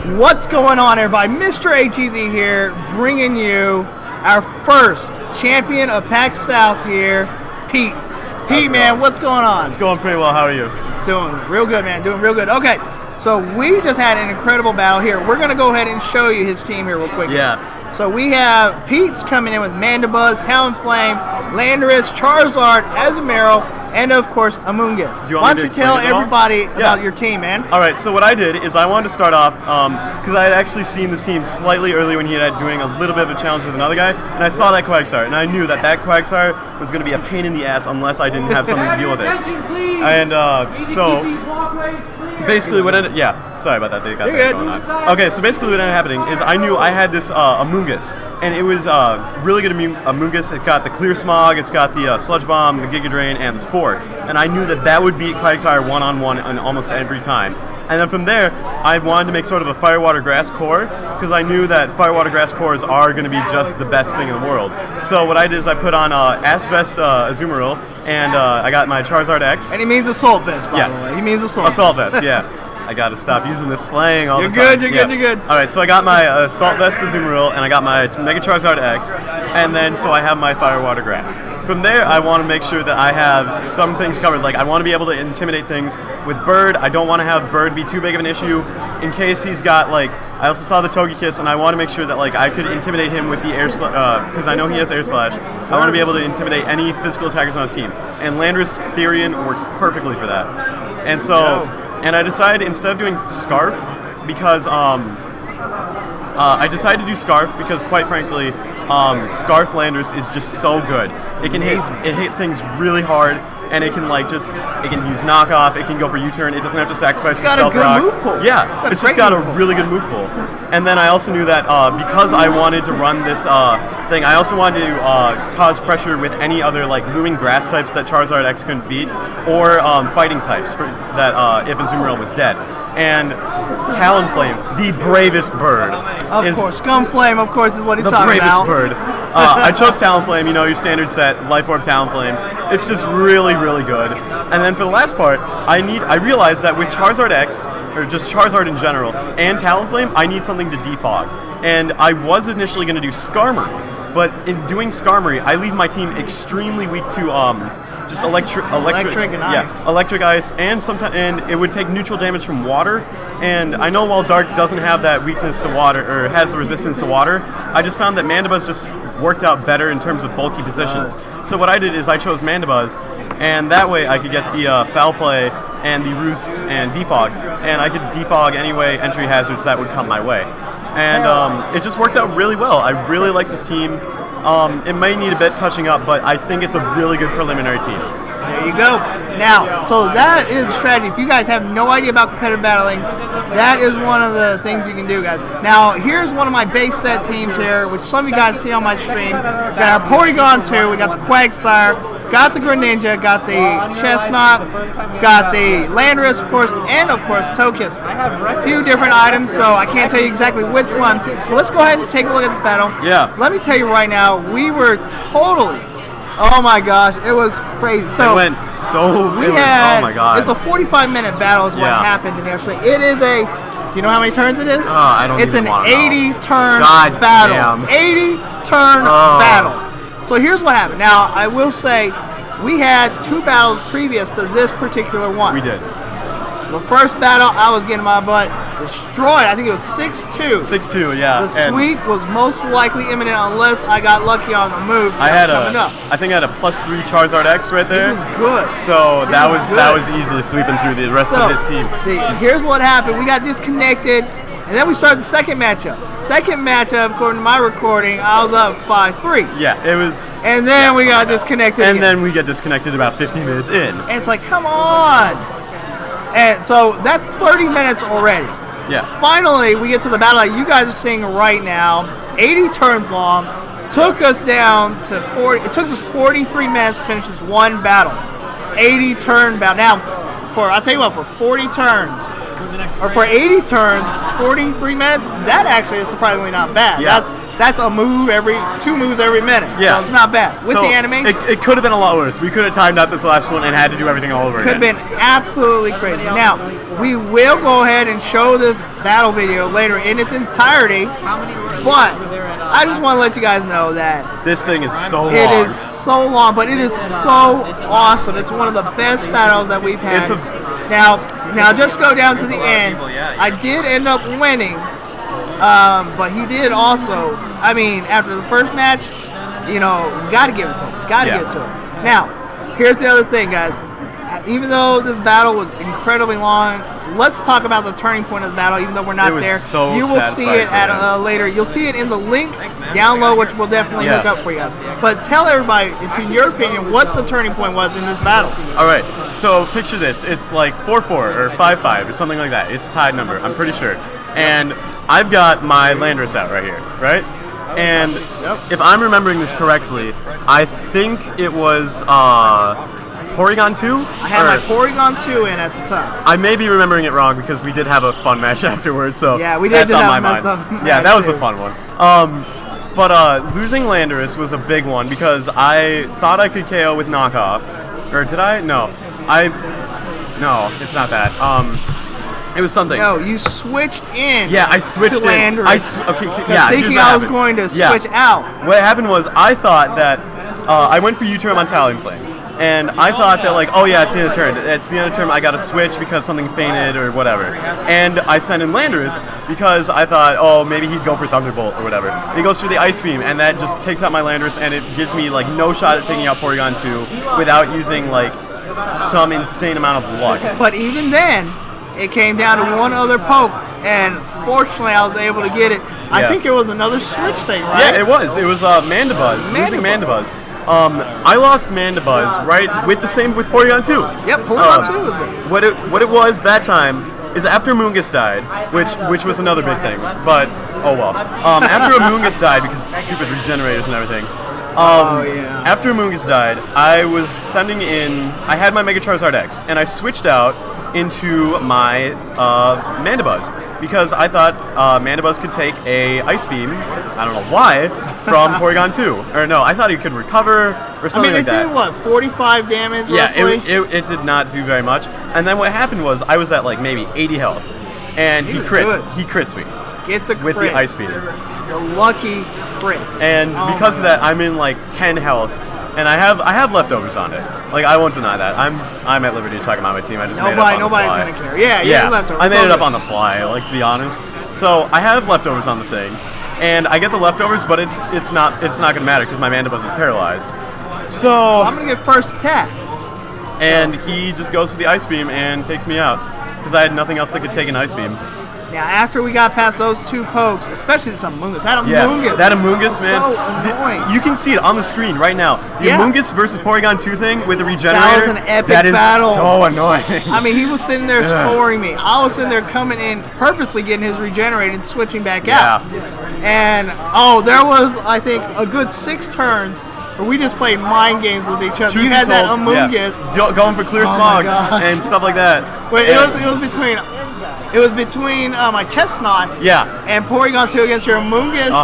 What's going on, everybody? Mr. HEZ here, bringing you our first champion of PAX South here, Pete. Pete, man, what's going on? It's going pretty well. How are you? It's doing real good, man. Doing real good. Okay, so we just had an incredible battle here. We're going to go ahead and show you his team here real quick. Yeah. So we have Pete's coming in with Mandibuzz, Talonflame, Landorus, Charizard, Azumarill, and of course, Amoonguss. Why don't you tell everybody about your team, man? All right, so what I did is I wanted to start off, because I had actually seen this team slightly early when he had doing a little bit of a challenge with another guy, and I saw that Quagsire, and I knew that Quagsire was going to be a pain in the ass unless I didn't have something to deal with it. And so basically what ended, sorry about that, they got that going on. Okay, so basically what ended up happening is I knew I had this Amoonguss, and it was really good Amoonguss. It got the Clear Smog, it's got the Sludge Bomb, the Giga Drain, and the Spore. And I knew that would beat Quagsire one-on-one on almost every time. And then from there, I wanted to make sort of a Fire, Water, Grass core, because I knew that Fire, Water, Grass cores are going to be just the best thing in the world. So what I did is I put on Assault Vest Azumarill, and I got my Charizard X. And he means Assault Vest, by the way. He means Assault Vest, yeah. I gotta stop using this slang all the time. You're good. All right, so I got my Assault Vest Azumarill, and I got my Mega Charizard X, and then so I have my Fire, Water, Grass. From there, I want to make sure that I have some things covered. Like, I want to be able to intimidate things with Bird. I don't want to have Bird be too big of an issue in case he's got, like, I also saw the Togekiss, and I want to make sure that, like, I could intimidate him with the Air Slash, because I know he has Air Slash. I want to be able to intimidate any physical attackers on his team. And Landorus Therian works perfectly for that. And so, and I decided instead of doing Scarf, because, I decided to do Scarf because, quite frankly, Scarf Landorus is just so good. It hit things really hard, and it can it can use knockoff, it can go for U-turn, it doesn't have to sacrifice for Stealth Rock. It's got a good move pool. Yeah, it's just got a really good move pool. And then I also knew that because I wanted to run this thing, I also wanted to cause pressure with any other looming grass types that Charizard X couldn't beat, or fighting types that if Azumarill was dead. And Talonflame, the bravest bird. Of course, Scumflame, of course, is what he's talking about. The bravest bird. I chose Talonflame, your standard set, Life Orb Talonflame. It's just really, really good. And then for the last part, I realized that with Charizard X, or just Charizard in general, and Talonflame, I need something to defog. And I was initially going to do Skarmory, but in doing Skarmory, I leave my team extremely weak to just electric and ice. Electric ice, and it would take neutral damage from water. And I know while Dark doesn't have that weakness to water, or has the resistance to water, I just found that Mandibuzz just worked out better in terms of bulky positions. So what I did is I chose Mandibuzz, and that way I could get the Foul Play and the Roosts and Defog, and I could defog any way entry hazards that would come my way. And it just worked out really well. I really like this team. It may need a bit touching up, but I think it's a really good preliminary team. There you go. Now, so that is a strategy. If you guys have no idea about competitive battling, that is one of the things you can do, guys. Now, here's one of my base set teams here, which some of you guys see on my stream. We got our Porygon 2, we got the Quagsire, got the Greninja, got the Chestnut, got the Landorus, of course, and of course Togekiss. A few different items, so I can't tell you exactly which one. So let's go ahead and take a look at this battle. Yeah. Let me tell you right now, we were totally, oh my gosh, it was crazy. So it went so, oh my god. It's a 45-minute battle is what happened in the actually. It is a, you know how many turns it is? I don't It's even an 80-turn battle. 80-turn battle. So here's what happened. Now, I will say, we had 2 battles previous to this particular one. We did. The first battle, I was getting my butt destroyed. I think it was 6-2. 6-2, yeah. The sweep was most likely imminent unless I got lucky on the move. I think I had a +3 Charizard X right there. It was good. So that was easily sweeping through the rest of his team. Here's what happened. We got disconnected. And then we started the second matchup. Second matchup, according to my recording, I was up 5-3. Yeah, it was. And then we got disconnected. And then we get disconnected about 15 minutes in. And it's like, come on. And so that's 30 minutes already. Yeah. Finally, we get to the battle that you guys are seeing right now. 80 turns long. Took us down to 40. It took us 43 minutes to finish this one battle. 80 turn battle. Now, I'll tell you what, for 40 turns, or for 80 turns, 43 minutes, that actually is surprisingly not bad. Yeah. That's a move two moves every minute. Yeah. So it's not bad. With So the animation, it could have been a lot worse. We could have timed out this last one and had to do everything all over could have again. been absolutely crazy. Now, we will go ahead and show this battle video later in its entirety, but I just want to let you guys know that This thing is so long. it is so long, but it is so awesome. It's one of the best battles that we've had. Now just go down to the end. I did end up winning, but he did also. I mean, after the first match, you got to give it to him. Got to give it to him. Now, here's the other thing, guys. Even though this battle was incredibly long, let's talk about the turning point of the battle. Even though we're not It was there, so you will see it satisfying at later. You'll see it in the link down low, which we'll definitely hook up for you guys. But tell everybody, in your opinion, what the turning point was in this battle. All right, so picture this. It's like 4-4 or 5-5 or something like that. It's a tied number, I'm pretty sure. And I've got my Landorus out right here, right? And if I'm remembering this correctly, I think it was Porygon 2? I had my Porygon 2 in at the time. I may be remembering it wrong because we did have a fun match afterwards, so yeah, we did that's on have my a messed mind. up Yeah, match that was too. a fun one. But losing Landorus was a big one because I thought I could KO with knockoff. Or did I? No. No, it's not that. It was something. No, you switched in. Yeah, I switched to in. Landorus. Yeah, here's thinking what I was happened. going to Yeah. switch out. What happened was I thought that I went for U-turn on Talonflame. And I thought that like, oh yeah, it's the end of turn. It's the end of turn. I got to switch because something fainted or whatever. And I sent in Landorus because I thought, oh, maybe he'd go for Thunderbolt or whatever. And he goes for the Ice Beam, and that just takes out my Landorus, and it gives me like no shot at taking out Porygon 2 without using like some insane amount of luck. But even then, it came down to one other poke, and fortunately, I was able to get it. I Yeah. think it was another switch thing, right? Yeah, it was. It was Mandibuzz. Losing Mandibuzz. I lost Mandibuzz right with Porygon 2. Yep, Porygon 2 was it. What it was that time is after Moongus died, which was another big thing. But oh well. After Moongus died because stupid regenerators and everything. After Moongus died, I was sending in. I had my Mega Charizard X, and I switched out into my Mandibuzz because I thought Mandibuzz could take a Ice Beam. I don't know why from Porygon 2. Or no, I thought he could recover or something like that. I mean, it did what, 45 damage? Yeah, roughly? it did not do very much. And then what happened was I was at like maybe 80 health, and he was good. crits me Get the crit. with the Ice Beam. The lucky crit. And because of that, I'm in like 10 health, and I have leftovers on it. Like I won't deny that. I'm at liberty to talk about my team. I just made it up on the Nobody's fly. gonna care. Yeah, leftovers. I made It's it all up on the fly. Like to be honest. So I have leftovers on the thing, and I get the leftovers, but it's not gonna matter because my Mandibuzz is paralyzed. So I'm gonna get first attack. And he just goes for the Ice Beam and takes me out because I had nothing else that could take an Ice Beam. Now, after we got past those two pokes, especially this Amoonguss, that Amoonguss, man. so annoying. You can see it on the screen right now. The Amoonguss versus Porygon 2 thing with the regenerator. That was an epic that is battle. So annoying. I mean, he was sitting there scoring me. I was sitting there coming in, purposely getting his regenerated and switching back out. And, there was, I think, a good 6 turns where we just played mind games with each other. You had that Amoonguss. Going for Clear Smog and stuff like that. Wait, it was between my Chestnut and Porygon 2 against your Amoonguss.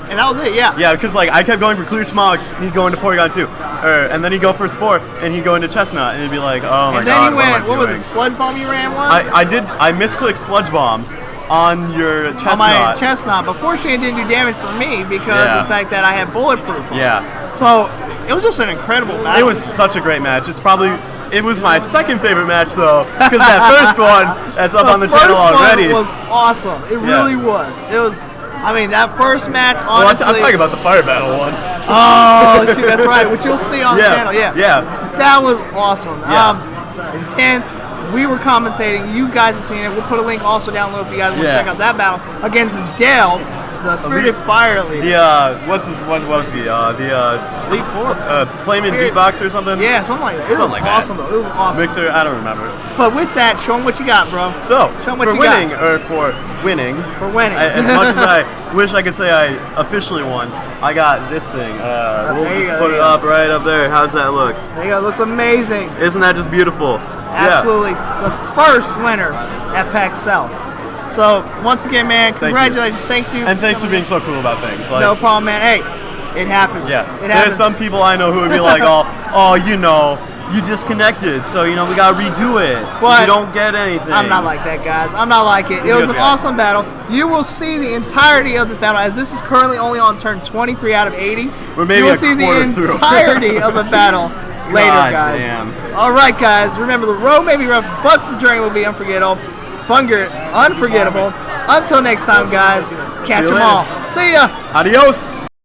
And that was it, Yeah, because like I kept going for Clear Smog, and he'd go into Porygon 2. And then he'd go for Spore, and he'd go into Chestnut, and he'd be like, oh my god. And then he went, what was it, Sludge Bomb you ran once? I misclicked Sludge Bomb on your Chestnut. On my Chestnut, but fortunately it didn't do damage for me because of the fact that I had Bulletproof on. So it was just an incredible match. It was such a great match. It was my second favorite match though, because that first one that's up on the channel already. It was awesome. It really was. It was. I mean, that first match, honestly. I'm talking about the Fire Battle one. Oh, shoot, that's right. Which you'll see on the channel. Yeah. That was awesome. Intense. We were commentating. You guys have seen it. We'll put a link also down below if you guys want to check out that battle against Dell, the Spirited Fire leader. What was he? Sleep Flaming Beatbox or something? Yeah, something like that. It was awesome though. It was awesome. Mixer, I don't remember. But with that, show them what you got, bro. So, show them what for you winning, got. or for winning, as much as I wish I could say I officially won, I got this thing. We'll just put it up right up there. How's that look? There you go. It looks amazing. Isn't that just beautiful? Absolutely. The first winner at PAX South. So, once again, man, congratulations. Thank you. And thanks for being so cool about things. Like, no problem, man. Hey, it happens. Yeah. It There's happens. some people I know who would be like, you disconnected, so, we got to redo it. But you don't get anything. I'm not like that, guys. I'm not like it. It was an awesome battle. You will see the entirety of this battle, as this is currently only on turn 23 out of 80. We're maybe you will a see the quarter through. entirety of the battle later, God guys. damn. All right, guys. Remember, the road may be rough, but the journey will be unforgettable. Unforgettable. Until next time, guys. Catch them all. See ya. Adios.